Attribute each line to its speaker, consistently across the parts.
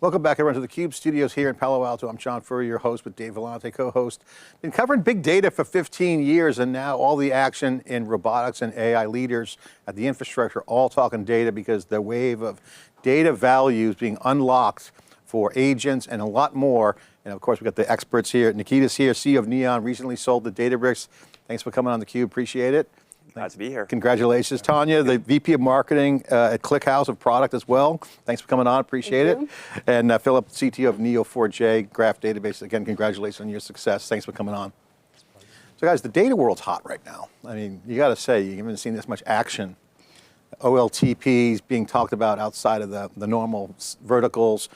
Speaker 1: Welcome back everyone to theCUBE studios here in Palo Alto. I'm John Furrier, your host with Dave Vellante, co-host. Been covering big data for 15 years and now all the action in robotics and AI leaders at the infrastructure, all talking data because the wave of data values being unlocked for agents and a lot more. And of course, we've got the experts here. Nikita's here, CEO of Neon, recently sold to Databricks. Thanks for coming on theCUBE, appreciate it.
Speaker 2: Glad to be here.
Speaker 1: Congratulations. Tanya, the VP of Marketing at ClickHouse of Product as well. Thanks for coming on, appreciate it. And Philip, CTO of Neo4j Graph Database. Again, congratulations on your success. Thanks for coming on. So guys, the data world's hot right now. I mean, you got to say, you haven't seen this much action. OLTPs being talked about outside of the normal verticals,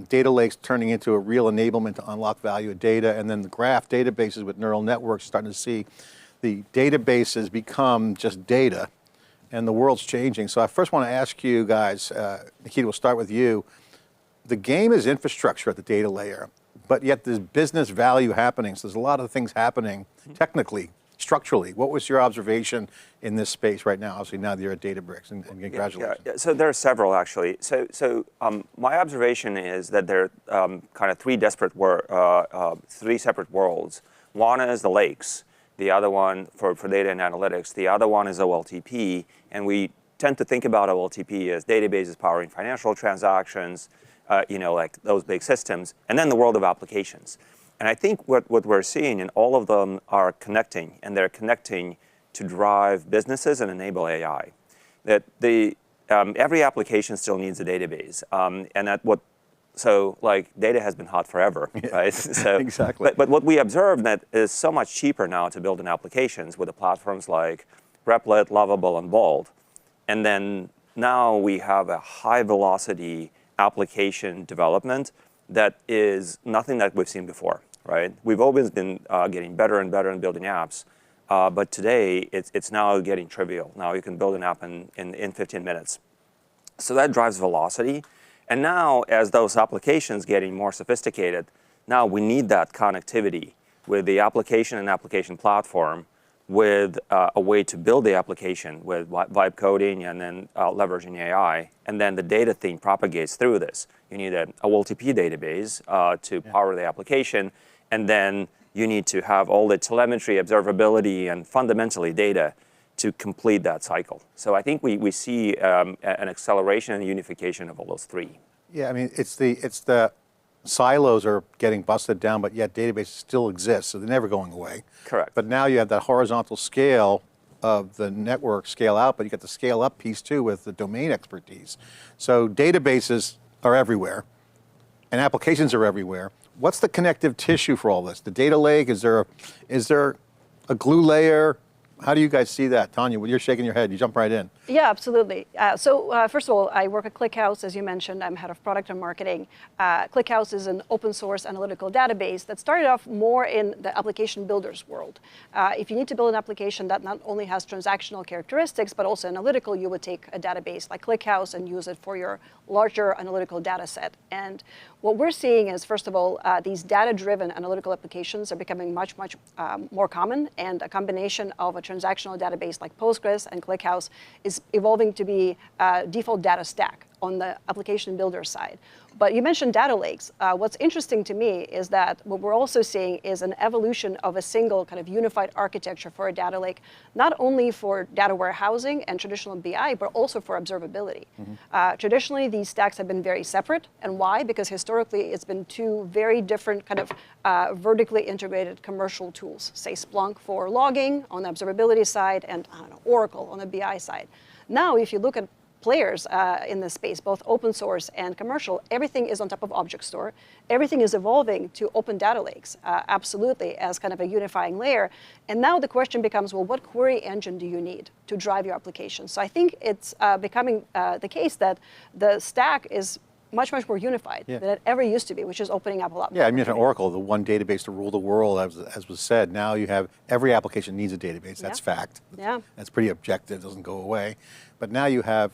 Speaker 1: data lakes turning into a real enablement to unlock value of data, and then the graph databases with neural networks starting to see the databases become just data, and the world's changing. So I first want to ask you guys, Nikita, we'll start with you. The game is infrastructure at the data layer, but yet there's business value happening. So there's a lot of things happening technically, structurally. What was your observation in this space right now? Obviously now that you're at Databricks, and congratulations.
Speaker 2: Yeah. So there are several actually. So my observation is that there are kind of three separate worlds. One is the lakes. The other one for data and analytics, the other one is OLTP, and we tend to think about OLTP as databases powering financial transactions, like those big systems, and then the world of applications. And I think what we're seeing, and all of them are connecting, and they're connecting to drive businesses and enable AI. That every application still needs a database, So data has been hot forever, right? So,
Speaker 1: exactly.
Speaker 2: But what we observe that is so much cheaper now to build in applications with the platforms like Replit, Lovable, and Bold. And then now we have a high velocity application development that is nothing that we've seen before, right? We've always been getting better and better in building apps, but today it's now getting trivial. Now you can build an app in 15 minutes. So that drives velocity. And now, as those applications getting more sophisticated, now we need that connectivity with the application and application platform with a way to build the application with vibe coding and then leveraging AI. And then the data thing propagates through this. You need an OLTP database to power the application. And then you need to have all the telemetry, observability, and fundamentally data to complete that cycle. So I think we see an acceleration and unification of all those three.
Speaker 1: Yeah, I mean, it's the silos are getting busted down, but yet databases still exist, so they're never going away.
Speaker 2: Correct.
Speaker 1: But now you have that horizontal scale of the network scale out, but you got the scale up piece too with the domain expertise. So databases are everywhere, and applications are everywhere. What's the connective tissue for all this? The data lake, is there a glue layer? How do you guys see that? Tanya, you're shaking your head, you jump right in.
Speaker 3: Yeah, absolutely. So first of all, I work at ClickHouse, as you mentioned. I'm head of product and marketing. ClickHouse is an open source analytical database that started off more in the application builders world. If you need to build an application that not only has transactional characteristics, but also analytical, you would take a database like ClickHouse and use it for your larger analytical data set. And what we're seeing is, first of all, these data-driven analytical applications are becoming much more common, and a combination of a transactional database like Postgres and ClickHouse is evolving to be a default data stack on the application builder side. But you mentioned data lakes. What's interesting to me is that what we're also seeing is an evolution of a single kind of unified architecture for a data lake, not only for data warehousing and traditional BI, but also for observability. Traditionally, these stacks have been very separate. And why? Because historically, it's been two very different kind of vertically integrated commercial tools, say Splunk for logging on the observability side, and Oracle on the BI side. Now, if you look at players in this space, both open source and commercial, everything is on top of object store. Everything is evolving to open data lakes, absolutely, as kind of a unifying layer. And now the question becomes, well, what query engine do you need to drive your application? So I think it's becoming the case that the stack is much more unified than it ever used to be, which is opening up a lot more.
Speaker 1: Yeah, I mean, Oracle, the one database to rule the world, as was said. Now you have, every application needs a database, that's fact.
Speaker 3: Yeah.
Speaker 1: That's pretty objective, doesn't go away. But now you have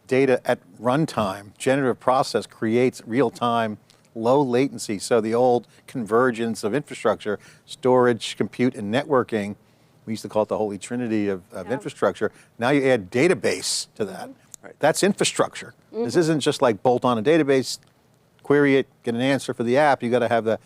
Speaker 1: data at runtime. Generative process creates real-time, low latency. So the old convergence of infrastructure, storage, compute, and networking, we used to call it the holy trinity of infrastructure. Now you add database to that. Right. That's infrastructure. This isn't just like bolt on a database, query it, get an answer for the app, you got to have the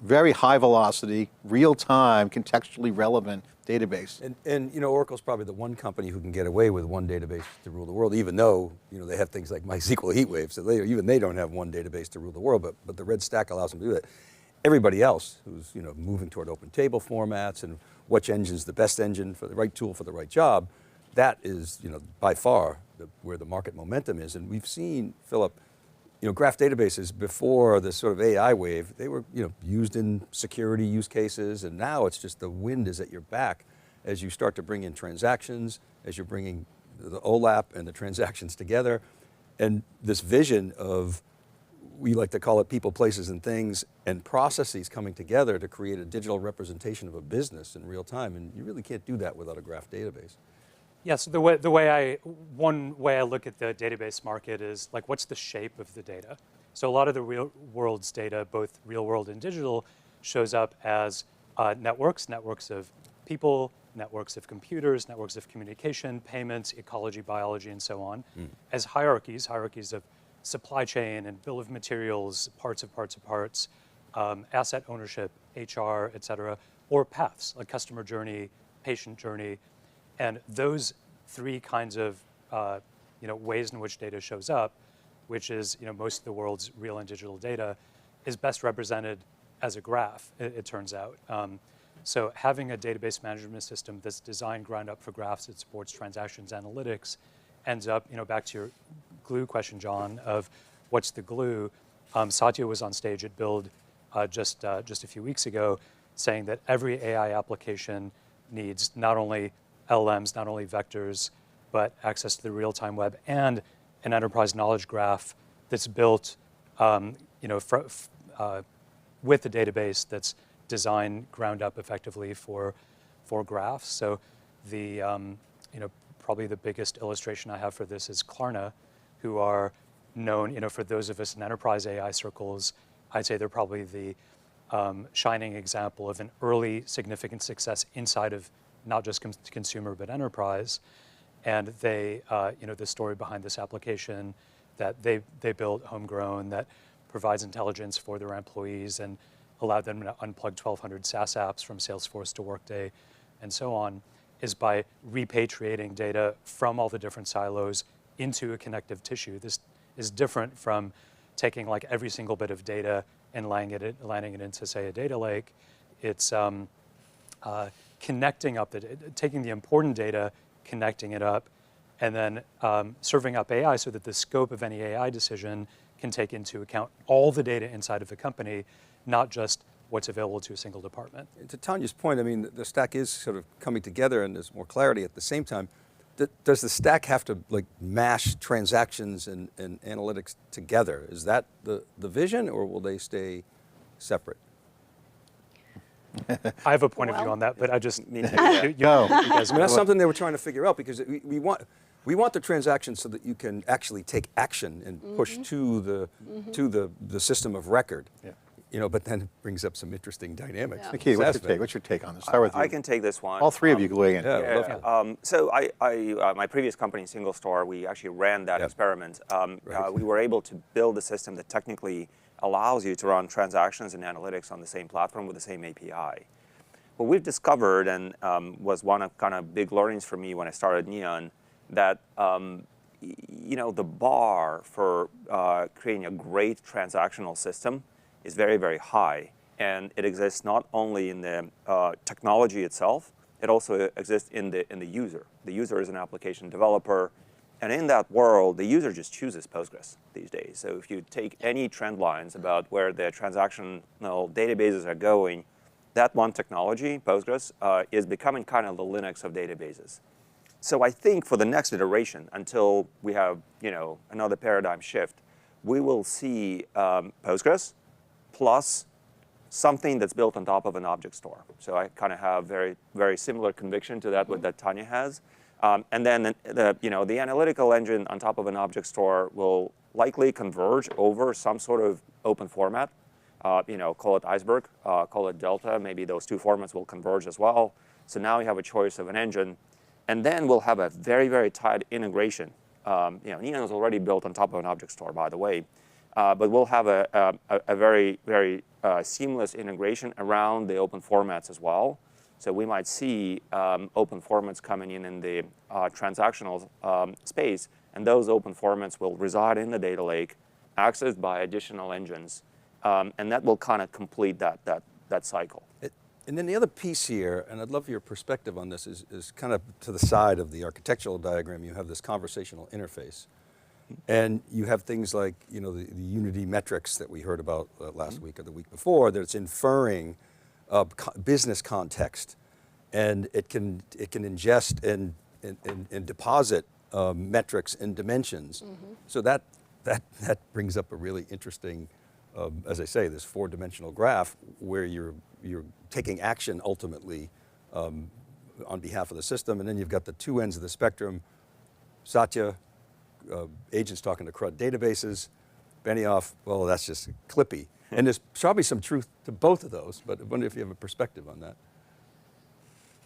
Speaker 1: very high velocity, real time, contextually relevant database.
Speaker 4: And you know, Oracle's probably the one company who can get away with one database to rule the world, even though you know they have things like MySQL HeatWave, so even they don't have one database to rule the world, but the Red Stack allows them to do that. Everybody else who's you know moving toward open table formats and which engine's the best engine for the right tool for the right job, that is you know by far where the market momentum is. And we've seen, Philip, you know, graph databases before the sort of AI wave, they were you know used in security use cases, and now it's just the wind is at your back as you start to bring in transactions, as you're bringing the OLAP and the transactions together, and this vision of, we like to call it people, places, and things, and processes coming together to create a digital representation of a business in real time, and you really can't do that without a graph database.
Speaker 5: Yeah, so one way I look at the database market is like, what's the shape of the data? So a lot of the real world's data, both real world and digital, shows up as networks of people, networks of computers, networks of communication, payments, ecology, biology, and so on, as hierarchies of supply chain and bill of materials, parts of parts, asset ownership, HR, et cetera, or paths, like customer journey, patient journey. And those three kinds of you know, ways in which data shows up, which is you know, most of the world's real and digital data, is best represented as a graph, it turns out. So having a database management system that's designed ground up for graphs that supports transactions analytics ends up, you know, back to your glue question, John, of what's the glue? Satya was on stage at Build just a few weeks ago saying that every AI application needs not only LLMs, not only vectors, but access to the real-time web and an enterprise knowledge graph that's built you know, with a database that's designed ground up effectively for graphs. So the you know, probably the biggest illustration I have for this is Klarna, who are known, you know, for those of us in enterprise AI circles, I'd say they're probably the shining example of an early significant success inside of not just consumer, but enterprise. And they, you know, the story behind this application that they built homegrown that provides intelligence for their employees and allowed them to unplug 1,200 SaaS apps from Salesforce to Workday and so on, is by repatriating data from all the different silos into a connective tissue. This is different from taking like every single bit of data and landing it into, say, a data lake. It's connecting up, taking the important data, connecting it up, and then serving up AI so that the scope of any AI decision can take into account all the data inside of the company, not just what's available to a single department.
Speaker 4: And to Tanya's point, I mean, the stack is sort of coming together and there's more clarity at the same time. Does the stack have to like mash transactions and analytics together? Is that the vision, or will they stay separate?
Speaker 5: I have a point of view on that, but I just
Speaker 2: Me too.
Speaker 5: you guys,
Speaker 4: I mean, that's something they were trying to figure out, because we want the transactions so that you can actually take action and push to the system of record.
Speaker 1: Yeah.
Speaker 4: You know, but then it brings up some interesting dynamics.
Speaker 3: Yeah.
Speaker 1: Nikita, what's your take on this? Start with you.
Speaker 2: I can take this one.
Speaker 1: All three of you weigh in.
Speaker 4: Yeah, I'd love to.
Speaker 2: So my previous company, Single Store, we actually ran that experiment.
Speaker 4: Right.
Speaker 2: We were able to build a system that technically allows you to run transactions and analytics on the same platform with the same API. What we've discovered, and was one of kind of big learnings for me when I started Neon, that you know, the bar for creating a great transactional system is very, very high. And it exists not only in the technology itself, it also exists in the user. The user is an application developer. And in that world, the user just chooses Postgres these days. So if you take any trend lines about where the transactional databases are going, that one technology, Postgres, is becoming kind of the Linux of databases. So I think for the next iteration, until we have another paradigm shift, we will see Postgres plus something that's built on top of an object store. So I kind of have very, very similar conviction to that, what that Tanya has. And then the analytical engine on top of an object store will likely converge over some sort of open format. Call it Iceberg, call it Delta. Maybe those two formats will converge as well. So now you have a choice of an engine. And then we'll have a very, very tight integration. Neon is already built on top of an object store, by the way. but we'll have a very, very seamless integration around the open formats as well. So we might see open formats coming in the transactional space, and those open formats will reside in the data lake, accessed by additional engines, and that will kind of complete that cycle.
Speaker 4: And then the other piece here, and I'd love your perspective on this, is kind of to the side of the architectural diagram. You have this conversational interface, and you have things like the Unity metrics that we heard about last week or the week before, that's inferring business context, and it can ingest and deposit metrics and dimensions. So that brings up a really interesting, as I say, this 4-dimensional graph where you're taking action ultimately on behalf of the system, and then you've got the two ends of the spectrum. Satya, agents talking to CRUD databases. Benioff, well, that's just Clippy. And there's probably some truth to both of those, but I wonder if you have a perspective on that.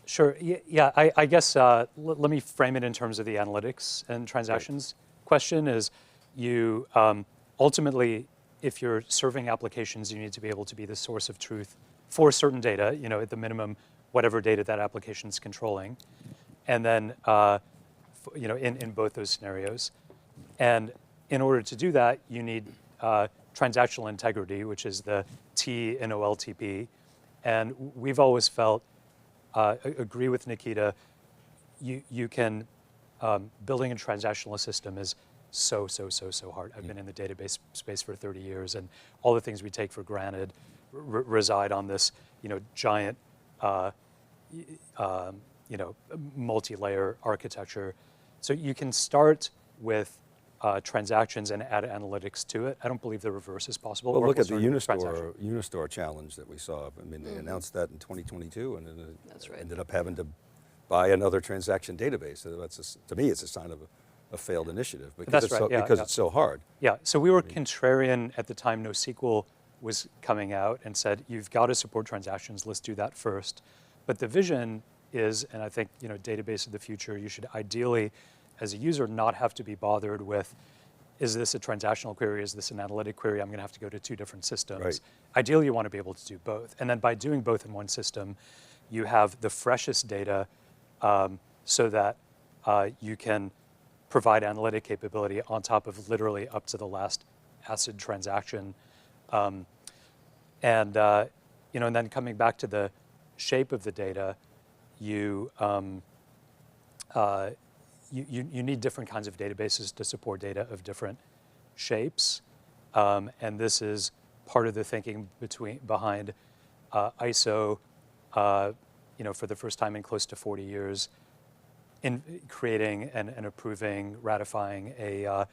Speaker 5: Sure, yeah, I guess let me frame it in terms of the analytics and transactions. Right. Question is, you ultimately, if you're serving applications, you need to be able to be the source of truth for certain data, at the minimum, whatever data that application is controlling. And then, in both those scenarios. And in order to do that, you need transactional integrity, which is the T in OLTP. And we've always felt, agree with Nikita, you can, building a transactional system is so hard. I've been in the database space for 30 years, and all the things we take for granted reside on this, giant, multi-layer architecture. So you can start with transactions and add analytics to it. I don't believe the reverse is possible.
Speaker 4: Well, look at the Unistore challenge that we saw. I mean, they announced that in 2022, and then ended up having to buy another transaction database. So that's to me, it's a sign of a failed initiative because it's so hard.
Speaker 5: Yeah. So we were contrarian at the time NoSQL was coming out and said, you've got to support transactions. Let's do that first. But the vision is, and I think database of the future, you should ideally, as a user, not have to be bothered with, is this a transactional query, is this an analytic query? I'm going to have to go to 2 different systems.
Speaker 4: Right.
Speaker 5: Ideally, you want to be able to do both. And then by doing both in one system, you have the freshest data so that you can provide analytic capability on top of literally up to the last ACID transaction. And then coming back to the shape of the data, you need different kinds of databases to support data of different shapes, and this is part of the thinking behind ISO. For the first time in close to 40 years, in creating and approving, ratifying a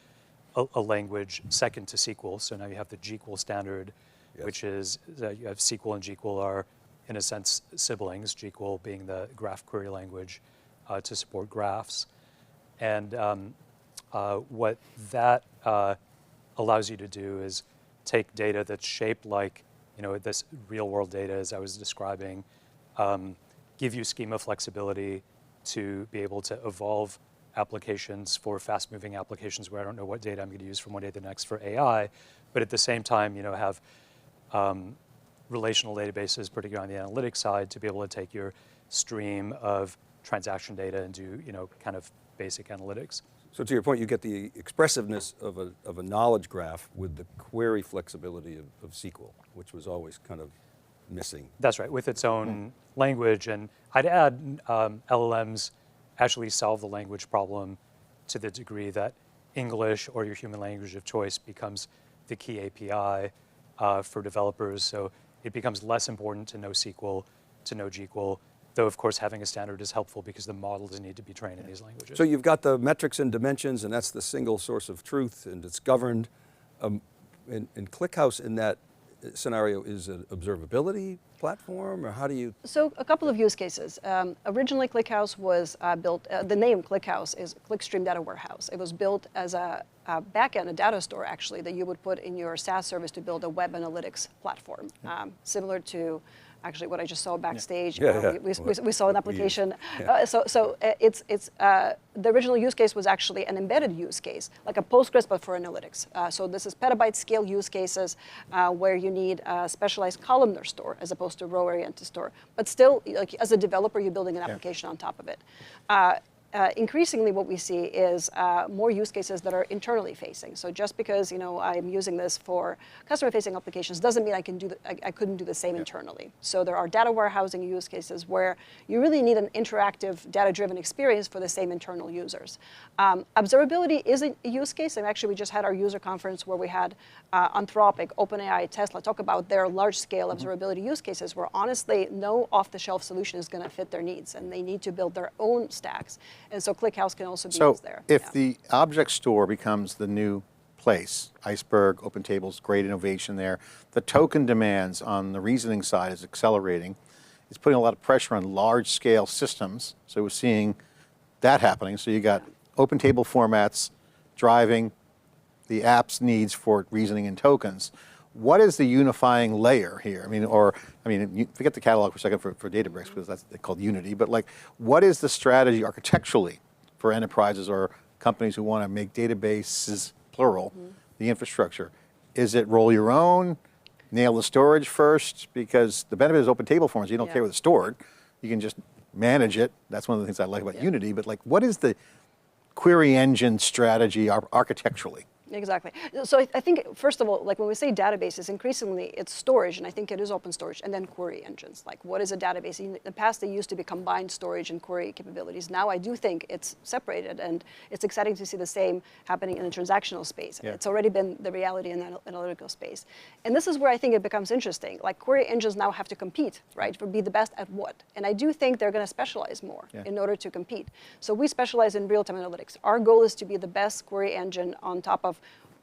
Speaker 5: language second to SQL. So now you have the GQL standard, yes, which is you have SQL and GQL are in a sense siblings. GQL being the graph query language to support graphs. And what that allows you to do is take data that's shaped like, this real world data as I was describing, give you schema flexibility to be able to evolve applications for fast moving applications where I don't know what data I'm going to use from one day to the next for AI, but at the same time, have relational databases, particularly on the analytics side, to be able to take your stream of transaction data and do, kind of basic analytics.
Speaker 4: So to your point, you get the expressiveness of a knowledge graph with the query flexibility of SQL, which was always kind of missing.
Speaker 5: That's right, with its own language. And I'd add LLMs actually solve the language problem to the degree that English or your human language of choice becomes the key API for developers. So it becomes less important to know SQL, to know GQL, though of course having a standard is helpful because the models need to be trained in these languages.
Speaker 4: So you've got the metrics and dimensions, and that's the single source of truth, and it's governed. And ClickHouse in that scenario is an observability platform, or how do you? So
Speaker 3: a couple of use cases. Originally ClickHouse was built, the name ClickHouse is Clickstream Data Warehouse. It was built as a backend, a data store actually, that you would put in your SaaS service to build a web analytics platform, similar to actually what I just saw backstage.
Speaker 4: Yeah.
Speaker 3: We saw an application. The original use case was actually an embedded use case, like a Postgres but for analytics. So this is petabyte scale use cases where you need a specialized columnar store as opposed to row-oriented store. But still, like as a developer, you're building an application on top of it. Increasingly, what we see is more use cases that are internally facing. So just because I'm using this for customer-facing applications doesn't mean I couldn't do the same internally. So there are data warehousing use cases where you really need an interactive, data-driven experience for the same internal users. Observability is a use case, and actually we just had our user conference where we had Anthropic, OpenAI, Tesla talk about their large-scale observability use cases where honestly no off-the-shelf solution is going to fit their needs, and they need to build their own stacks. And so ClickHouse can also be used there.
Speaker 1: So if the object store becomes the new place, Iceberg, Open Tables, great innovation there, the token demands on the reasoning side is accelerating. It's putting a lot of pressure on large scale systems. So we're seeing that happening. So you got open table formats driving the app's needs for reasoning and tokens. What is the unifying layer here? Forget the catalog for a second for Databricks because that's called Unity, but like, what is the strategy architecturally for enterprises or companies who want to make databases, plural, the infrastructure? Is it roll your own, nail the storage first? Because the benefit is open table formats, you don't care where it's stored, you can just manage it. That's one of the things I like about Unity, but like, what is the query engine strategy architecturally?
Speaker 3: Exactly. So I think, first of all, like when we say databases, increasingly it's storage, and I think it is open storage, and then query engines. Like, what is a database? In the past, they used to be combined storage and query capabilities. Now I do think it's separated, and it's exciting to see the same happening in the transactional space. It's already been the reality in the analytical space. And this is where I think it becomes interesting. Like, query engines now have to compete, right, for be the best at what? And I do think they're going to specialize more in order to compete. So we specialize in real-time analytics. Our goal is to be the best query engine on top of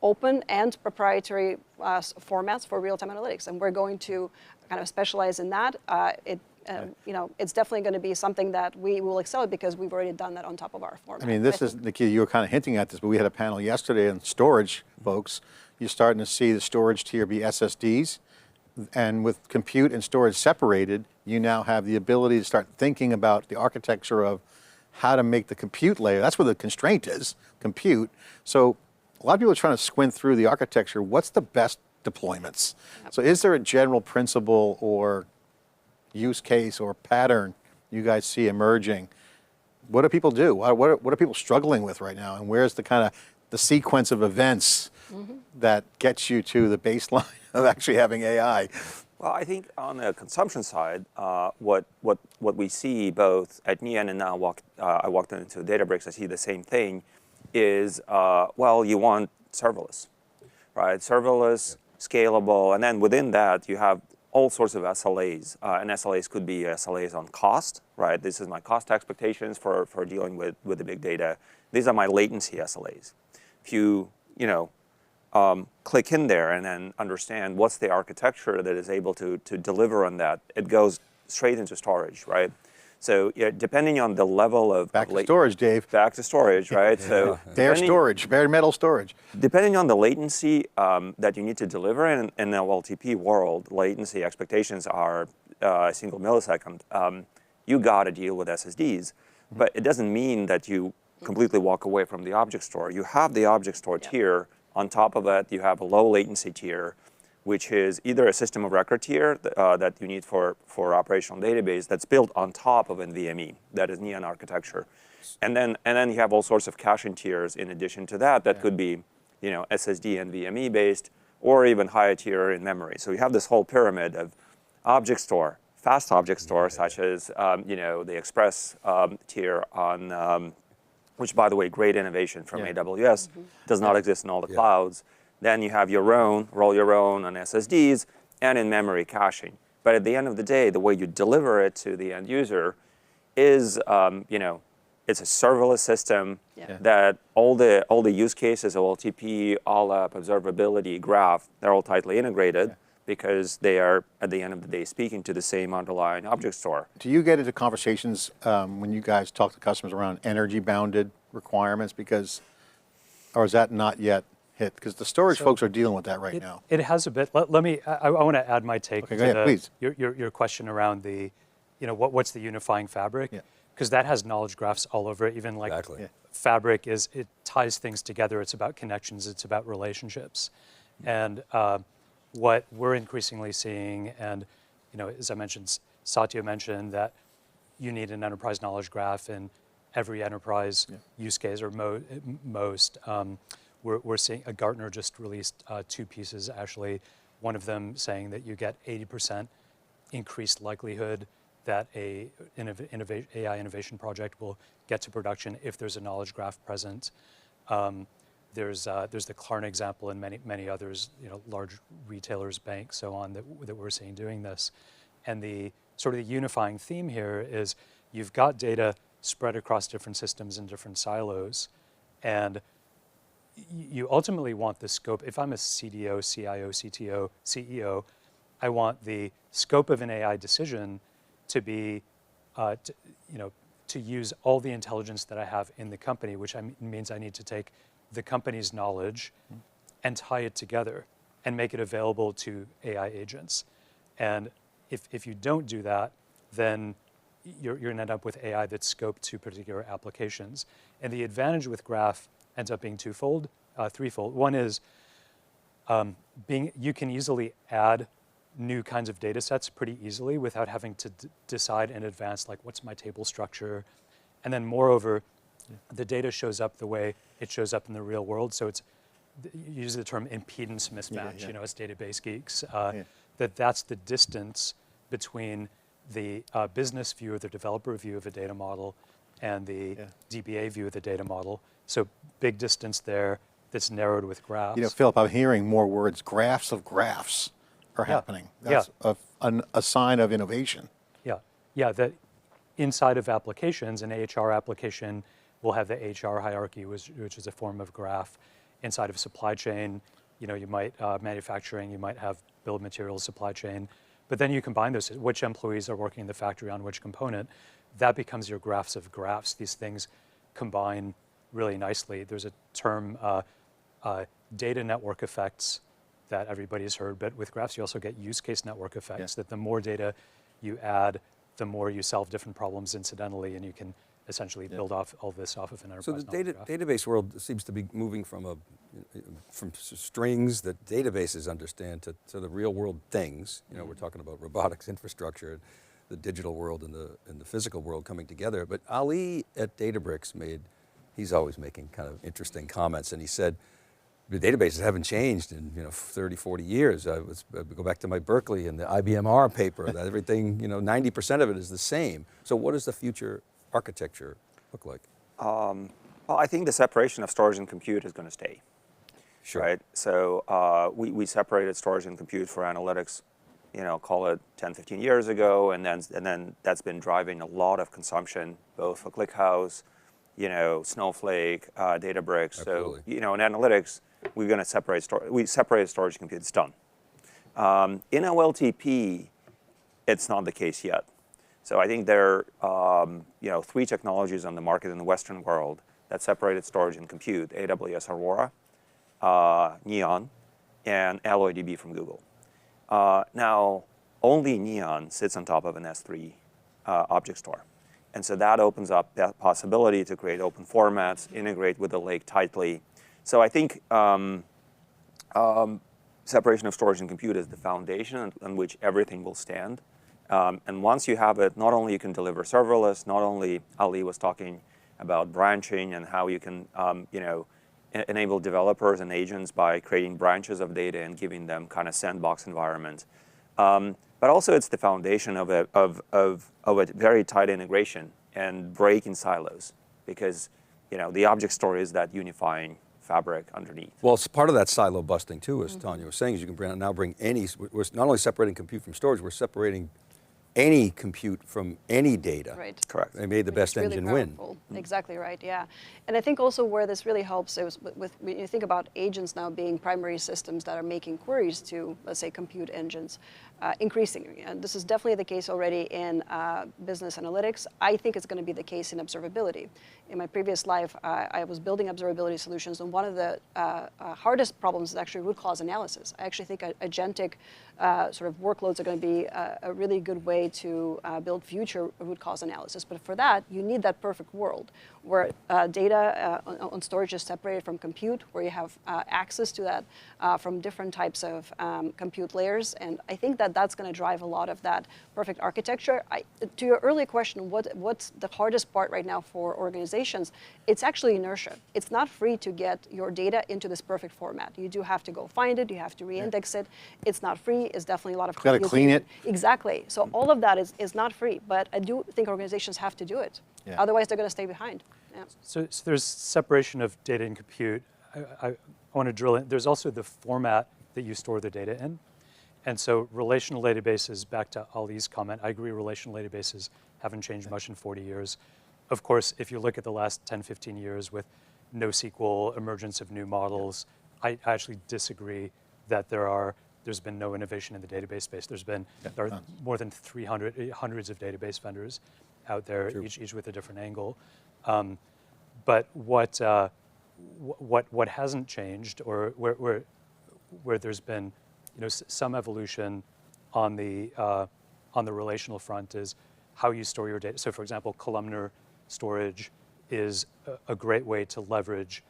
Speaker 3: open and proprietary formats for real-time analytics, and we're going to kind of specialize in that. It's definitely going to be something that we will excel at because we've already done that on top of our format.
Speaker 1: Nikita, you were kind of hinting at this, but we had a panel yesterday on storage, folks. You're starting to see the storage tier be SSDs, and with compute and storage separated, you now have the ability to start thinking about the architecture of how to make the compute layer. That's where the constraint is, compute. So a lot of people are trying to squint through the architecture. What's the best deployments? So is there a general principle or use case or pattern you guys see emerging? What do people do? What are people struggling with right now? And where's the kind of the sequence of events that gets you to the baseline of actually having AI?
Speaker 2: Well, I think on the consumption side, what we see both at NEN and now I walked into Databricks, I see the same thing, is, you want serverless, right? Serverless, scalable, and then within that, you have all sorts of SLAs. And SLAs could be SLAs on cost, right? This is my cost expectations for dealing with the big data. These are my latency SLAs. If you, click in there and then understand what's the architecture that is able to deliver on that, it goes straight into storage, right? So depending on the level of
Speaker 1: back to storage, Dave.
Speaker 2: Back to storage, right? So
Speaker 1: bare storage, bare metal storage.
Speaker 2: Depending on the latency that you need to deliver in the OLTP world, latency expectations are a single millisecond. You got to deal with SSDs, but it doesn't mean that you completely walk away from the object store. You have the object store tier. On top of it, you have a low latency tier, which is either a system of record tier that you need for operational database that's built on top of NVMe, that is NEON architecture. And then you have all sorts of caching tiers in addition to that could be SSD and NVMe based, or even higher tier in memory. So you have this whole pyramid of object store, fast object store, such as the Express tier on, which by the way, great innovation from AWS, does not exist in all the clouds. Then you have your own, roll your own on SSDs and in memory caching. But at the end of the day, the way you deliver it to the end user is, it's a serverless system that all the use cases, OLTP, OLAP, observability, graph, they're all tightly integrated because they are, at the end of the day, speaking to the same underlying object store.
Speaker 1: Do you get into conversations when you guys talk to customers around energy-bounded requirements? Or is that not yet hit? Because the storage
Speaker 5: So
Speaker 1: folks are dealing with that right now.
Speaker 5: It has a bit. Let me. I want to add my take
Speaker 1: Okay,
Speaker 5: to
Speaker 1: go ahead, please.
Speaker 5: your question around the, what's the unifying fabric?
Speaker 1: Yeah.
Speaker 5: Because that has knowledge graphs all over it. Even like
Speaker 4: Exactly. Yeah.
Speaker 5: fabric it ties things together. It's about connections. It's about relationships, and what we're increasingly seeing, and as I mentioned, Satya mentioned that you need an enterprise knowledge graph in every enterprise use case, or most. We're seeing, Gartner just released 2 pieces actually, one of them saying that you get 80% increased likelihood that AI innovation project will get to production if there's a knowledge graph present. There's the Klarna example and many others, large retailers, banks, so on, that we're seeing doing this. And the sort of the unifying theme here is you've got data spread across different systems and different silos, and you ultimately want the scope. If I'm a CDO, CIO, CTO, CEO, I want the scope of an AI decision to be, to use all the intelligence that I have in the company, which means I need to take the company's knowledge and tie it together and make it available to AI agents. And if you don't do that, then you're going to end up with AI that's scoped to particular applications. And the advantage with graph ends up being threefold. One is you can easily add new kinds of data sets pretty easily without having to decide in advance, like, what's my table structure? And then moreover, the data shows up the way it shows up in the real world. So it's, you use the term impedance mismatch, as database geeks, that's the distance between the business view or the developer view of a data model and the DBA view of the data model. So big distance there that's narrowed with graphs.
Speaker 1: Philip, I'm hearing more words. Graphs of graphs are happening. That's a sign of innovation.
Speaker 5: Yeah, that inside of applications, an HR application will have the HR hierarchy, which is a form of graph. Inside of supply chain, you might, manufacturing, you might have bill of materials supply chain. But then you combine those, which employees are working in the factory on which component, that becomes your graphs of graphs. These things combine really nicely. There's a term, data network effects, that everybody's heard, but with graphs you also get use case network effects, that the more data you add, the more you solve different problems incidentally, and you can essentially build off all this off of an enterprise.
Speaker 4: So the database world seems to be moving from strings that databases understand to the real world things. We're talking about robotics infrastructure, the digital world and the physical world coming together. But Ali at Databricks he's always making kind of interesting comments, and he said, the databases haven't changed in 30, 40 years. I go back to my Berkeley and the IBM-R paper, that everything, 90% of it is the same. So what does the future architecture look like?
Speaker 2: Well, I think the separation of storage and compute is going to stay.
Speaker 4: Sure.
Speaker 2: Right? So we separated storage and compute for analytics, call it 10, 15 years ago, and then that's been driving a lot of consumption, both for ClickHouse, Snowflake, Databricks.
Speaker 4: Absolutely.
Speaker 2: So, in analytics, we're going to separate storage. We separated storage and compute. It's done. In OLTP, it's not the case yet. So I think there are 3 technologies on the market in the Western world that separated storage and compute: AWS Aurora, Neon, and AlloyDB from Google. Now, only Neon sits on top of an S3 object store. And so that opens up that possibility to create open formats, integrate with the lake tightly. So I think separation of storage and compute is the foundation on which everything will stand. And once you have it, not only you can deliver serverless, not only Ali was talking about branching and how you can enable developers and agents by creating branches of data and giving them kind of sandbox environment. But also it's the foundation of a very tight integration and breaking silos, because the object store is that unifying fabric underneath.
Speaker 4: Well, it's part of that silo busting too, as Tanya was saying, is you can now bring any, we're not only separating compute from storage, we're separating any compute from any data.
Speaker 3: Right.
Speaker 2: Correct.
Speaker 4: They made the best
Speaker 3: It's really
Speaker 4: engine win.
Speaker 3: powerful. Exactly right, yeah. And I think also where this really helps is when you think about agents now being primary systems that are making queries to, let's say, compute engines, increasingly. And this is definitely the case already in business analytics. I think it's going to be the case in observability. In my previous life, I was building observability solutions, and one of the hardest problems is actually root cause analysis. I actually think agentic sort of workloads are going to be a really good way to build future root cause analysis. But for that, you need that perfect world where data on storage is separated from compute, where you have access to that from different types of compute layers. And I think that that's going to drive a lot of that perfect architecture. To your earlier question, what's the hardest part right now for organizations? It's actually inertia. It's not free to get your data into this perfect format. You do have to go find it. You have to re-index it. It's not free. It's definitely a lot of
Speaker 1: Got to clean it.
Speaker 3: Exactly. So all of that is not free. But I do think organizations have to do it.
Speaker 1: Yeah.
Speaker 3: Otherwise, they're going to stay behind. Yeah.
Speaker 5: So there's separation of data and compute. I want to drill in. There's also the format that you store the data in. And so relational databases, back to Ali's comment, I agree relational databases haven't changed much in 40 years. Of course, if you look at the last 10, 15 years with NoSQL, emergence of new models, I actually disagree that there's been no innovation in the database space. There are more than hundreds of database vendors out there, each with a different angle. But what hasn't changed, or where there's been some evolution on the relational front, is how you store your data. So for example, columnar storage is a great way to leverage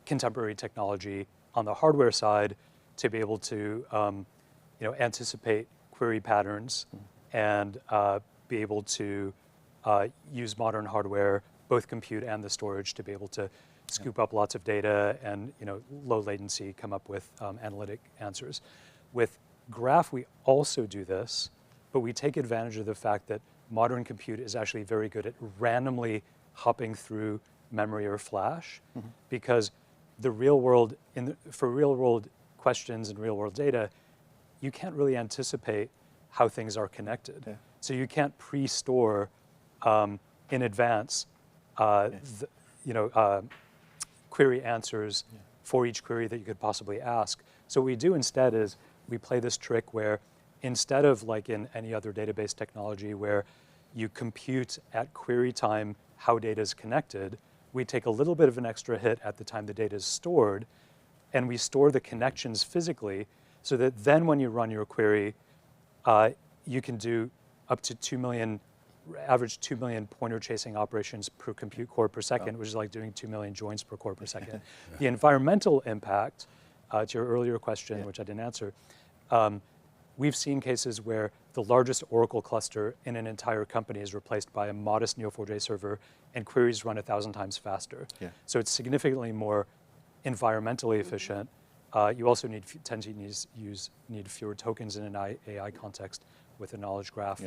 Speaker 5: contemporary technology on the hardware side to be able to anticipate query patterns and be able to use modern hardware, both compute and the storage, to be able to scoop up lots of data and low latency come up with analytic answers. With Graph, we also do this, but we take advantage of the fact that modern compute is actually very good at randomly hopping through memory or flash, because the real world, for real world questions and real world data, you can't really anticipate how things are connected. Yeah. So you can't pre-store in advance query answers for each query that you could possibly ask. So what we do instead is we play this trick where instead of like in any other database technology where you compute at query time how data is connected, we take a little bit of an extra hit at the time the data is stored, and we store the connections physically so that then when you run your query, you can do up to 2 million, average 2 million pointer chasing operations per compute core per second, which is like doing 2 million joins per core per second. The environmental impact, to your earlier question, which I didn't answer, we've seen cases where the largest Oracle cluster in an entire company is replaced by a modest Neo4j server, and queries run 1,000 times faster. Yeah. So it's significantly more environmentally efficient. You also tend to need fewer tokens in an AI context with a knowledge graph,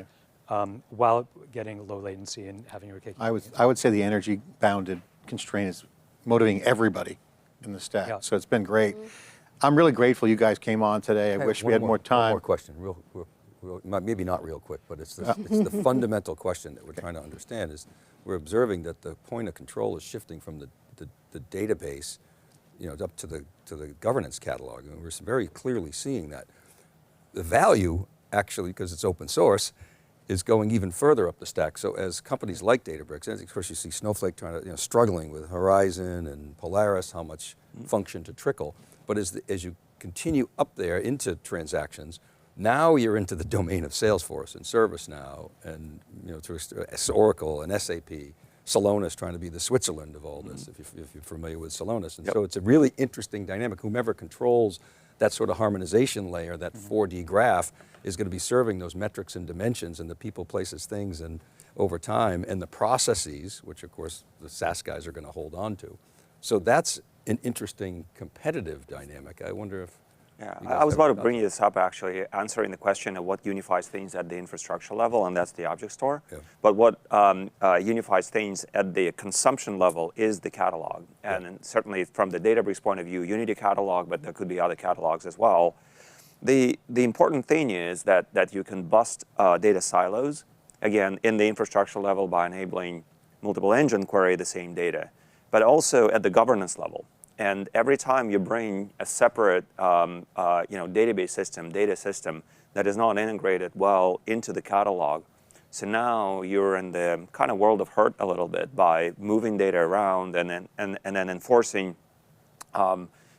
Speaker 5: while getting low latency and having your cake.
Speaker 1: I would say the energy bounded constraint is motivating everybody in the stack. Yeah. So it's been great. I'm really grateful you guys came on today. I wish we had more time.
Speaker 4: One more question, real, maybe not real quick, but it's the fundamental question that we're trying to understand is we're observing that the point of control is shifting from the database, up to the governance catalog, and we're very clearly seeing that. The value, actually, because it's open source, is going even further up the stack. So as companies like Databricks, and of course you see Snowflake trying to, struggling with Horizon and Polaris, how much function to trickle. But as you continue up there into transactions, now you're into the domain of Salesforce and ServiceNow and Oracle and SAP, Celonis trying to be the Switzerland of all this, if you're familiar with Celonis. And so it's a really interesting dynamic. Whomever controls that sort of harmonization layer, that 4D graph, is going to be serving those metrics and dimensions and the people, places, things, and over time, and the processes, which of course the SaaS guys are going to hold on to. So that's an interesting competitive dynamic. I wonder if
Speaker 2: I was about to bring this up, actually, answering the question of what unifies things at the infrastructure level, and that's the object store. Yeah. But what unifies things at the consumption level is the catalog. And certainly from the Databricks point of view, you need a catalog, but there could be other catalogs as well. the important thing is that you can bust data silos, again, in the infrastructure level by enabling multiple engine query the same data, but also at the governance level. And every time you bring a separate database system, data system that is not integrated well into the catalog, so now you're in the kind of world of hurt a little bit by moving data around and then enforcing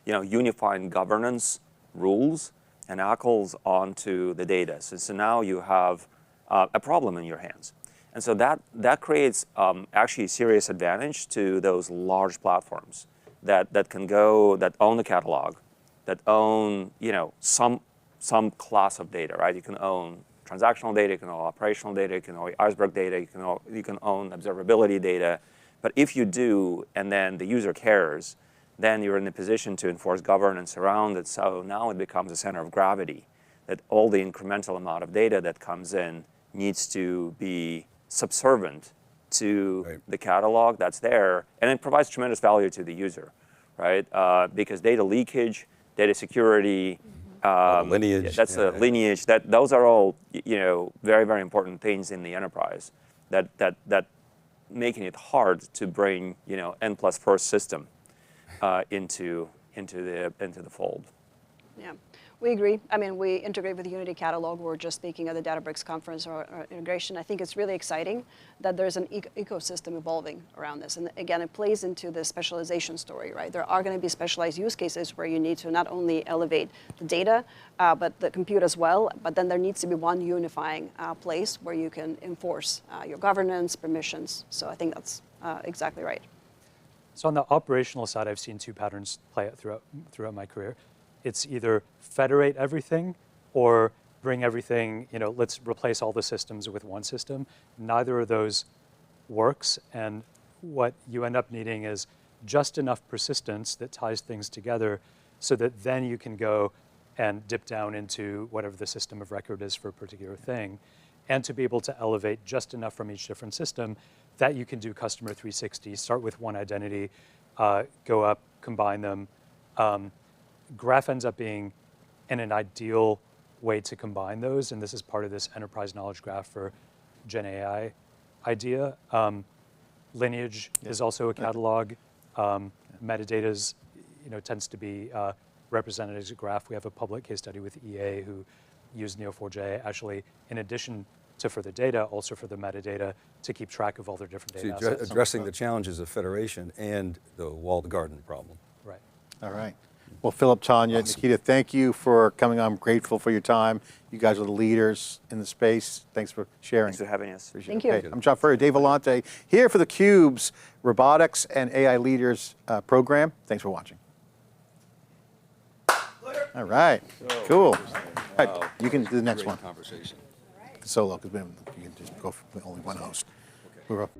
Speaker 2: unifying governance rules and ACLs onto the data. So now you have a problem in your hands. And so that creates actually serious advantage to those large platforms that can go, that own the catalog, that own some class of data, right? You can own transactional data, you can own operational data, you can own iceberg data, you can own observability data. But if you do, and then the user cares, then you're in a position to enforce governance around it. So now it becomes a center of gravity, that all the incremental amount of data that comes in needs to be subservient to the catalog that's there, and it provides tremendous value to the user, right? Because data leakage, data security,
Speaker 4: lineage.
Speaker 2: That's the lineage. Those are all very, very important things in the enterprise that making it hard to bring N+1 system into the fold.
Speaker 3: Yeah, we agree. I mean, we integrate with the Unity catalog. We're just speaking at the Databricks conference or integration. I think it's really exciting that there's an ecosystem evolving around this. And again, it plays into the specialization story, right? There are going to be specialized use cases where you need to not only elevate the data, but the compute as well. But then there needs to be one unifying place where you can enforce your governance, permissions. So I think that's exactly right.
Speaker 5: So on the operational side, I've seen two patterns play out throughout my career. It's either federate everything or bring everything, let's replace all the systems with one system. Neither of those works, and what you end up needing is just enough persistence that ties things together so that then you can go and dip down into whatever the system of record is for a particular thing, and to be able to elevate just enough from each different system that you can do customer 360, start with one identity, go up, combine them. Graph ends up being an ideal way to combine those, and this is part of this enterprise knowledge graph for Gen AI idea. Lineage is also a catalog. Metadata tends to be represented as a graph. We have a public case study with EA who used Neo4j actually, in addition to for the data, also for the metadata to keep track of all their different data assets.
Speaker 4: Addressing the challenges of federation and the walled garden problem.
Speaker 5: Right.
Speaker 1: All right. Well, Philip, Tanya, Nikita, thank you for coming on. I'm grateful for your time. You guys are the leaders in the space. Thanks for sharing.
Speaker 2: Thanks for having us.
Speaker 3: Thank you.
Speaker 1: Okay, I'm John Furrier, Dave Vellante, here for theCUBE's Robotics and AI Leaders program. Thanks for watching. All right, cool. All right, you can do the next one.
Speaker 4: Conversation.
Speaker 1: Solo, because you can just go for only one host. Okay.